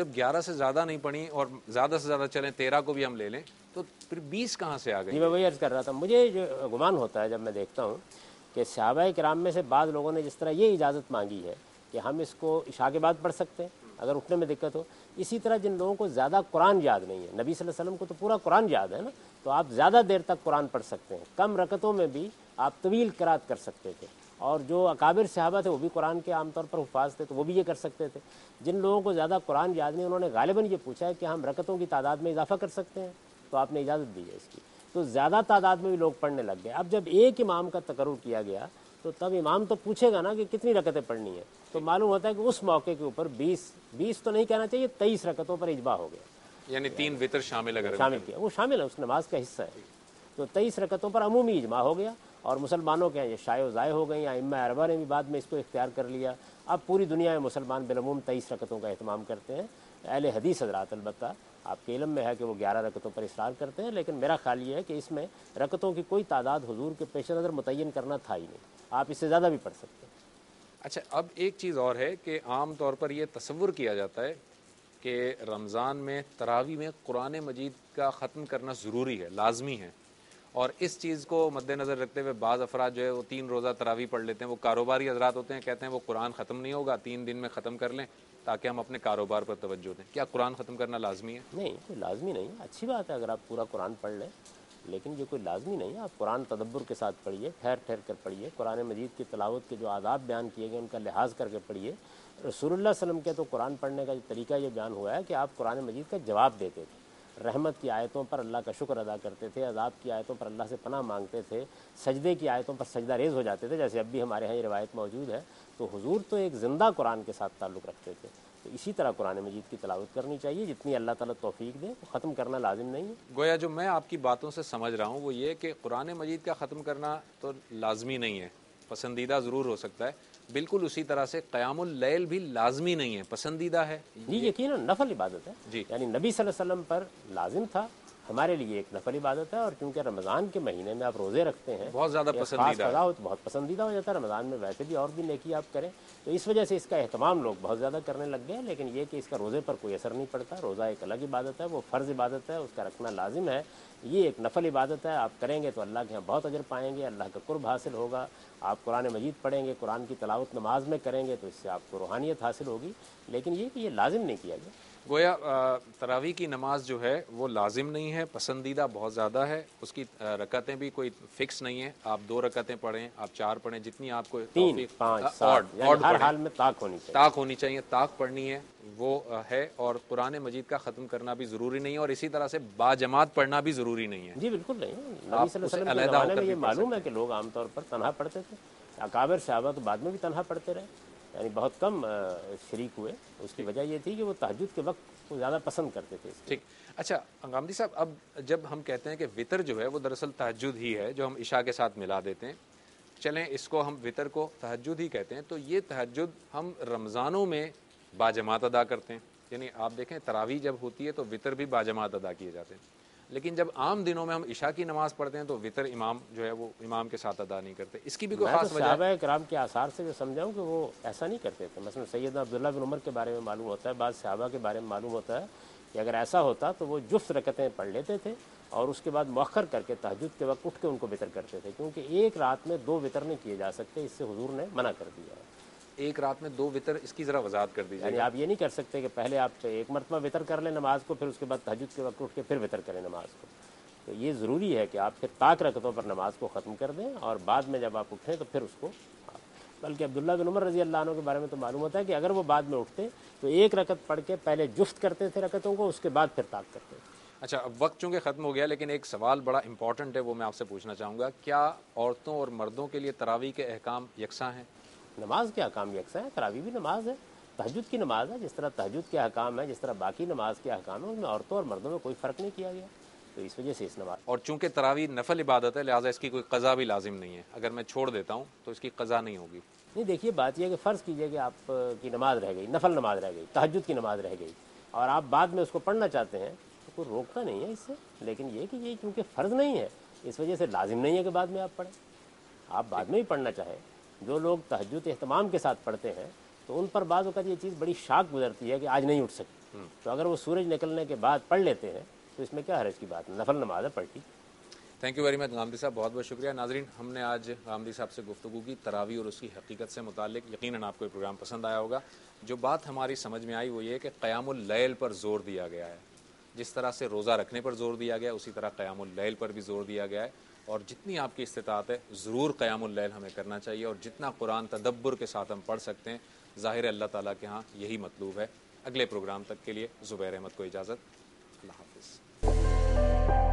جب 11 سے زیادہ نہیں پڑھی اور زیادہ سے زیادہ چلیں 13 کو بھی ہم لے لیں تو پھر 20 کہاں سے آ گئی؟ جی میں وہی عرض کر رہا تھا، مجھے جو گمان ہوتا ہے جب میں دیکھتا ہوں کہ صحابہ کرام میں سے بعض لوگوں نے جس طرح یہ اجازت مانگی ہے کہ ہم اس کو عشاء کے بعد پڑھ سکتے ہیں اگر اٹھنے میں دقت ہو، اسی طرح جن لوگوں کو زیادہ قرآن یاد نہیں ہے، نبی صلی اللہ علیہ وسلم کو تو پورا قرآن یاد ہے نا، تو آپ زیادہ دیر تک قرآن پڑھ سکتے ہیں، کم رکعتوں میں بھی آپ طویل قرات کر سکتے تھے، اور جو اکابر صحابہ تھے وہ بھی قرآن کے عام طور پر حفاظ تھے تو وہ بھی یہ کر سکتے تھے۔ جن لوگوں کو زیادہ قرآن یاد نہیں، انہوں نے غالباً یہ پوچھا ہے کہ ہم رکعتوں کی تعداد میں اضافہ کر سکتے ہیں، تو آپ نے اجازت دی ہے اس کی، تو زیادہ تعداد میں بھی لوگ پڑھنے لگ گئے۔ اب جب ایک امام کا تقرر کیا گیا تو تب امام تو پوچھے گا نا کہ کتنی رکعتیں پڑھنی ہیں، تو معلوم ہوتا ہے کہ اس موقع کے اوپر 20 تو نہیں کہنا چاہیے، 23 رکعتوں پر اجماع ہو گیا، یعنی 3 وتر شامل اگر شامل کیا، وہ شامل ہے، اس نماز کا حصہ ہے، تو 23 رکعتوں پر عمومی اجماع ہو گیا، اور مسلمانوں کے یہ شائع و ضائع ہو گئی، ائمہ اربعہ نے بھی بعد میں اس کو اختیار کر لیا۔ اب پوری دنیا میں مسلمان بالعموم 23 رکعتوں کا اہتمام کرتے ہیں، اہل حدیث حضرات البتہ آپ کے علم میں ہے کہ وہ 11 رکعتوں پر اصرار کرتے ہیں، لیکن میرا خیال یہ ہے کہ اس میں رکعتوں کی کوئی تعداد حضور کے پیش نظر متعین کرنا تھا ہی نہیں، آپ اس سے زیادہ بھی پڑھ سکتے ہیں۔ اچھا، اب ایک چیز اور ہے کہ عام طور پر یہ تصور کیا جاتا ہے کہ رمضان میں تراویح میں قرآن مجید کا ختم کرنا ضروری ہے، لازمی ہے، اور اس چیز کو مد نظر رکھتے ہوئے بعض افراد جو ہے وہ 3 روزہ تراویح پڑھ لیتے ہیں، وہ کاروباری حضرات ہوتے ہیں، کہتے ہیں وہ قرآن ختم نہیں ہوگا، 3 دن میں ختم کر لیں تاکہ ہم اپنے کاروبار پر توجہ دیں۔ کیا قرآن ختم کرنا لازمی ہے؟ نہیں، کوئی لازمی نہیں ہے، اچھی بات ہے اگر آپ پورا قرآن پڑھ لیں، لیکن یہ کوئی لازمی نہیں ہے۔ آپ قرآن تدبر کے ساتھ پڑھیے، ٹھہر ٹھہر کر پڑھیے، قرآن مجید کی تلاوت کے جو آداب بیان کیے گئے ان کا لحاظ کر کے پڑھیے۔ رسول اللہ صلی اللہ علیہ وسلم کے تو قرآن پڑھنے کا جو طریقہ یہ بیان ہوا ہے کہ آپ قرآن مجید کا جواب دیتے تھے، رحمت کی آیتوں پر اللہ کا شکر ادا کرتے تھے، عذاب کی آیتوں پر اللہ سے پناہ مانگتے تھے، سجدے کی آیتوں پر سجدہ ریز ہو جاتے تھے، جیسے اب بھی ہمارے ہاں یہ روایت موجود ہے۔ تو حضور تو ایک زندہ قرآن کے ساتھ تعلق رکھتے تھے، تو اسی طرح قرآن مجید کی تلاوت کرنی چاہیے، جتنی اللہ تعالیٰ توفیق دے، ختم کرنا لازم نہیں ہے۔ گویا جو میں آپ کی باتوں سے سمجھ رہا ہوں وہ یہ کہ قرآن مجید کا ختم کرنا تو لازمی نہیں ہے، پسندیدہ ضرور ہو سکتا ہے، بالکل اسی طرح سے قیام اللیل بھی لازمی نہیں ہے، پسندیدہ ہے۔ جی یقیناً نفل عبادت ہے، جی، یعنی نبی صلی اللہ علیہ وسلم پر لازم تھا، ہمارے لیے ایک نفل عبادت ہے، اور چونکہ رمضان کے مہینے میں آپ روزے رکھتے ہیں، بہت زیادہ ایک خاص پسندیدہ قضا ہے۔ ہو تو بہت پسندیدہ ہو جاتا ہے، رمضان میں ویسے بھی اور بھی نیکی آپ کریں، تو اس وجہ سے اس کا اہتمام لوگ بہت زیادہ کرنے لگ گئے ہیں، لیکن یہ کہ اس کا روزے پر کوئی اثر نہیں پڑتا، روزہ ایک الگ عبادت ہے، وہ فرض عبادت ہے، اس کا رکھنا لازم ہے، یہ ایک نفل عبادت ہے، آپ کریں گے تو اللہ کے ہاں بہت اجر پائیں گے، اللہ کا قرب حاصل ہوگا، آپ قرآن مجید پڑھیں گے، قرآن کی تلاوت نماز میں کریں گے تو اس سے آپ کو روحانیت حاصل ہوگی، لیکن یہ کہ یہ لازم نہیں کیا گیا۔ گویا تراویح کی نماز جو ہے وہ لازم نہیں ہے، پسندیدہ بہت زیادہ ہے، اس کی رکعتیں بھی کوئی فکس نہیں ہیں، آپ 2 رکعتیں پڑھیں، آپ 4 پڑھیں، جتنی آپ کو 3 توفیق، 5 آڈ 7 یعنی ہر پڑھیں، حال میں طاق ہونی چاہیے، طاق ہونی چاہیے، طاق پڑھنی ہے وہ ہے، اور قرآن مجید کا ختم کرنا بھی ضروری نہیں ہے، اور اسی طرح سے باجماعت پڑھنا بھی ضروری نہیں ہے۔ جی بالکل نہیں، نبی آپ صلی اللہ اسے علیہ وسلم کے علیحدہ ہو زمانے کر میں بھی یہ پڑھ معلوم سکتے ہے ہیں۔ کہ لوگ عام طور پر تنہا پڑھتے تھے، اکابر صحابہ تو بعد میں بھی تنہا پڑھتے رہے، یعنی بہت کم شریک ہوئے، اس کی وجہ یہ تھی کہ وہ تہجد کے وقت کو زیادہ پسند کرتے تھے اس لیے۔ ٹھیک، اچھا غامدی صاحب، اب جب ہم کہتے ہیں کہ وطر جو ہے وہ دراصل تہجد ہی ہے جو ہم عشاء کے ساتھ ملا دیتے ہیں، چلیں اس کو ہم وطر کو تہجد ہی کہتے ہیں، تو یہ تہجد ہم رمضانوں میں باجماعت ادا کرتے ہیں، یعنی آپ دیکھیں تراویح جب ہوتی ہے تو وطر بھی باجماعت ادا کیے جاتے ہیں، لیکن جب عام دنوں میں ہم عشاء کی نماز پڑھتے ہیں تو وطر امام جو ہے وہ امام کے ساتھ ادا نہیں کرتے، اس کی بھی کوئی میں تو خاص وجہ ہے؟ صحابہ کرام کے آثار سے جو سمجھا ہوں کہ وہ ایسا نہیں کرتے تھے، مثلا سیدنا عبداللہ بن عمر کے بارے میں معلوم ہوتا ہے، بعض صحابہ کے بارے میں معلوم ہوتا ہے کہ اگر ایسا ہوتا تو وہ جفت رکعتیں پڑھ لیتے تھے اور اس کے بعد مؤخر کر کے تہجد کے وقت اٹھ کے ان کو وطر کرتے تھے، کیونکہ ایک رات میں 2 وطر نہیں کیے جا سکتے، اس سے حضور نے منع کر دیا ہے۔ ایک رات میں 2 وطر، اس کی ذرا وضاحت کر دیجیے یعنی گا۔ آپ یہ نہیں کر سکتے کہ پہلے آپ ایک مرتبہ وطر کر لیں نماز کو، پھر اس کے بعد تہجد کے وقت اٹھ کے پھر وطر کریں نماز کو، تو یہ ضروری ہے کہ آپ پھر طاق رکعتوں پر نماز کو ختم کر دیں، اور بعد میں جب آپ اٹھیں تو پھر اس کو، بلکہ عبداللہ بن عمر رضی اللہ عنہ کے بارے میں تو معلوم ہوتا ہے کہ اگر وہ بعد میں اٹھتے تو ایک رکعت پڑھ کے پہلے جفت کرتے تھے رکعتوں کو، اس کے بعد پھر طاق کرتے تھے۔ اچھا، اب وقت چونکہ ختم ہو گیا، لیکن ایک سوال بڑا امپورٹنٹ ہے، وہ میں آپ سے پوچھنا چاہوں گا، کیا عورتوں اور مردوں کے لیے تراویح کے احکام یکساں ہیں؟ نماز کے احکام یکساں ہیں، تراویح بھی نماز ہے، تہجد کی نماز ہے، جس طرح تہجد کے احکام ہے، جس طرح باقی نماز کے احکام ہیں، ان میں عورتوں اور مردوں میں کوئی فرق نہیں کیا گیا، تو اس وجہ سے اس نماز۔ اور چونکہ تراویح نفل عبادت ہے لہٰذا اس کی کوئی قضا بھی لازم نہیں ہے، اگر میں چھوڑ دیتا ہوں تو اس کی قضا نہیں ہوگی۔ نہیں دیکھیے، بات یہ ہے کہ فرض کیجئے کہ آپ کی نماز رہ گئی، نفل نماز رہ گئی، تہجد کی نماز رہ گئی، اور آپ بعد میں اس کو پڑھنا چاہتے ہیں تو کوئی روکتا نہیں ہے اس سے، لیکن یہ کہ یہ چونکہ فرض نہیں ہے اس وجہ سے لازم نہیں ہے کہ بعد میں آپ پڑھیں، آپ بعد میں ہی پڑھنا چاہیں۔ جو لوگ تہجد اہتمام کے ساتھ پڑھتے ہیں تو ان پر بعض اوقات یہ چیز بڑی شاک گزرتی ہے کہ آج نہیں اٹھ سکتے، تو اگر وہ سورج نکلنے کے بعد پڑھ لیتے ہیں تو اس میں کیا حرج کی بات ہے، نفل نماز ہے پڑھی۔ Thank you very much Ghamidi صاحب، بہت بہت شکریہ۔ ناظرین، ہم نے آج غامدی صاحب سے گفتگو کی تراویح اور اس کی حقیقت سے متعلق۔ یقیناً آپ کو یہ پروگرام پسند آیا ہوگا۔ جو بات ہماری سمجھ میں آئی وہ یہ کہ قیام اللیل پر زور دیا گیا ہے، جس طرح سے روزہ رکھنے پر زور دیا گیا اسی طرح قیام اللیل پر بھی زور دیا گیا ہے، اور جتنی آپ کی استطاعت ہے ضرور قیام اللیل ہمیں کرنا چاہیے، اور جتنا قرآن تدبر کے ساتھ ہم پڑھ سکتے ہیں، ظاہر اللہ تعالیٰ کے ہاں یہی مطلوب ہے۔ اگلے پروگرام تک کے لیے زبیر احمد کو اجازت، اللہ حافظ۔